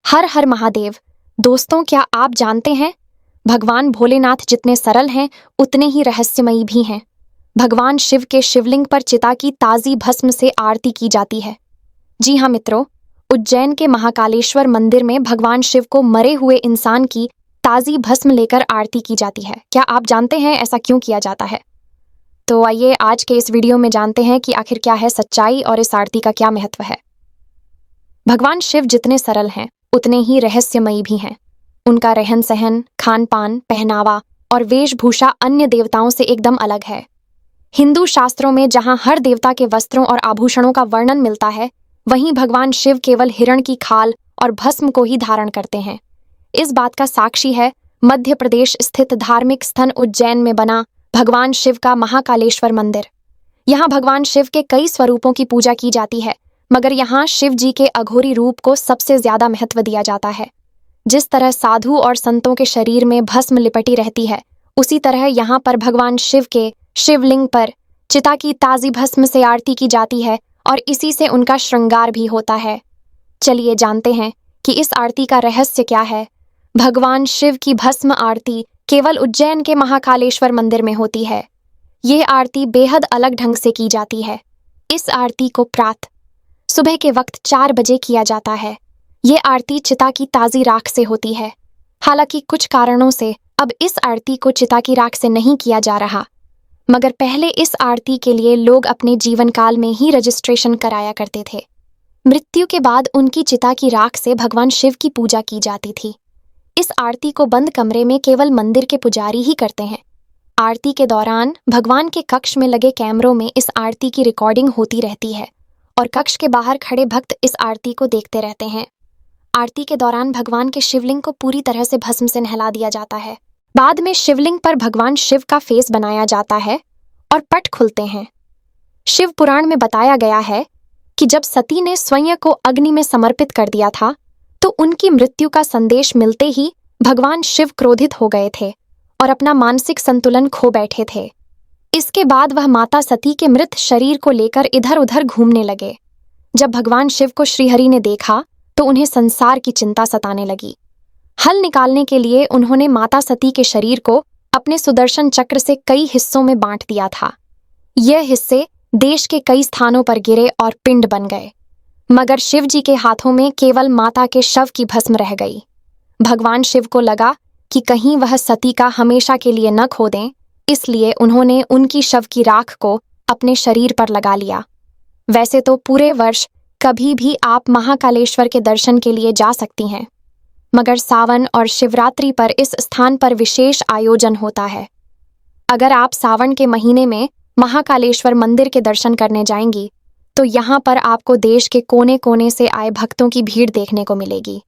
हर हर महादेव। दोस्तों, क्या आप जानते हैं भगवान भोलेनाथ जितने सरल हैं उतने ही रहस्यमयी भी हैं। भगवान शिव के शिवलिंग पर चिता की ताज़ी भस्म से आरती की जाती है। जी हाँ मित्रों, उज्जैन के महाकालेश्वर मंदिर में भगवान शिव को मरे हुए इंसान की ताज़ी भस्म लेकर आरती की जाती है। क्या आप जानते हैं ऐसा क्यों किया जाता है? तो आइए आज के इस वीडियो में जानते हैं कि आखिर क्या है सच्चाई और इस आरती का क्या महत्व है। भगवान शिव जितने सरल हैं उतने ही रहस्यमयी भी हैं। उनका रहन सहन, खान पान, पहनावा और वेशभूषा अन्य देवताओं से एकदम अलग है। हिंदू शास्त्रों में जहां हर देवता के वस्त्रों और आभूषणों का वर्णन मिलता है, वहीं भगवान शिव केवल हिरण की खाल और भस्म को ही धारण करते हैं। इस बात का साक्षी है मध्य प्रदेश स्थित धार्मिक स्थल उज्जैन में बना भगवान शिव का महाकालेश्वर मंदिर। यहाँ भगवान शिव के कई स्वरूपों की पूजा की जाती है, मगर यहाँ शिव जी के अघोरी रूप को सबसे ज्यादा महत्व दिया जाता है। जिस तरह साधु और संतों के शरीर में भस्म लिपटी रहती है, उसी तरह यहाँ पर भगवान शिव के शिवलिंग पर चिता की ताजी भस्म से आरती की जाती है और इसी से उनका श्रृंगार भी होता है। चलिए जानते हैं कि इस आरती का रहस्य क्या है। भगवान शिव की भस्म आरती केवल उज्जैन के महाकालेश्वर मंदिर में होती है। ये आरती बेहद अलग ढंग से की जाती है। इस आरती को सुबह के वक्त 4 बजे किया जाता है। ये आरती चिता की ताज़ी राख से होती है। हालांकि कुछ कारणों से अब इस आरती को चिता की राख से नहीं किया जा रहा, मगर पहले इस आरती के लिए लोग अपने जीवन काल में ही रजिस्ट्रेशन कराया करते थे। मृत्यु के बाद उनकी चिता की राख से भगवान शिव की पूजा की जाती थी। इस आरती को बंद कमरे में केवल मंदिर के पुजारी ही करते हैं। आरती के दौरान भगवान के कक्ष में लगे कैमरों में इस आरती की रिकॉर्डिंग होती रहती है और कक्ष के बाहर खड़े भक्त इस आरती को देखते रहते हैं। आरती के दौरान भगवान के शिवलिंग को पूरी तरह से भस्म से नहला दिया जाता है। बाद में शिवलिंग पर भगवान शिव का फेस बनाया जाता है और पट खुलते हैं। शिव पुराण में बताया गया है कि जब सती ने स्वयं को अग्नि में समर्पित कर दिया था, तो उनकी मृत्यु का संदेश मिलते ही भगवान शिव क्रोधित हो गए थे और अपना मानसिक संतुलन खो बैठे थे। इसके बाद वह माता सती के मृत शरीर को लेकर इधर उधर घूमने लगे। जब भगवान शिव को श्रीहरि ने देखा तो उन्हें संसार की चिंता सताने लगी। हल निकालने के लिए उन्होंने माता सती के शरीर को अपने सुदर्शन चक्र से कई हिस्सों में बांट दिया था। यह हिस्से देश के कई स्थानों पर गिरे और पिंड बन गए, मगर शिव जी के हाथों में केवल माता के शव की भस्म रह गई। भगवान शिव को लगा कि कहीं वह सती का हमेशा के लिए न खो दें, इसलिए उन्होंने उनकी शव की राख को अपने शरीर पर लगा लिया। वैसे तो पूरे वर्ष कभी भी आप महाकालेश्वर के दर्शन के लिए जा सकती हैं, मगर सावन और शिवरात्रि पर इस स्थान पर विशेष आयोजन होता है। अगर आप सावन के महीने में महाकालेश्वर मंदिर के दर्शन करने जाएंगी, तो यहाँ पर आपको देश के कोने कोने से आए भक्तों की भीड़ देखने को मिलेगी।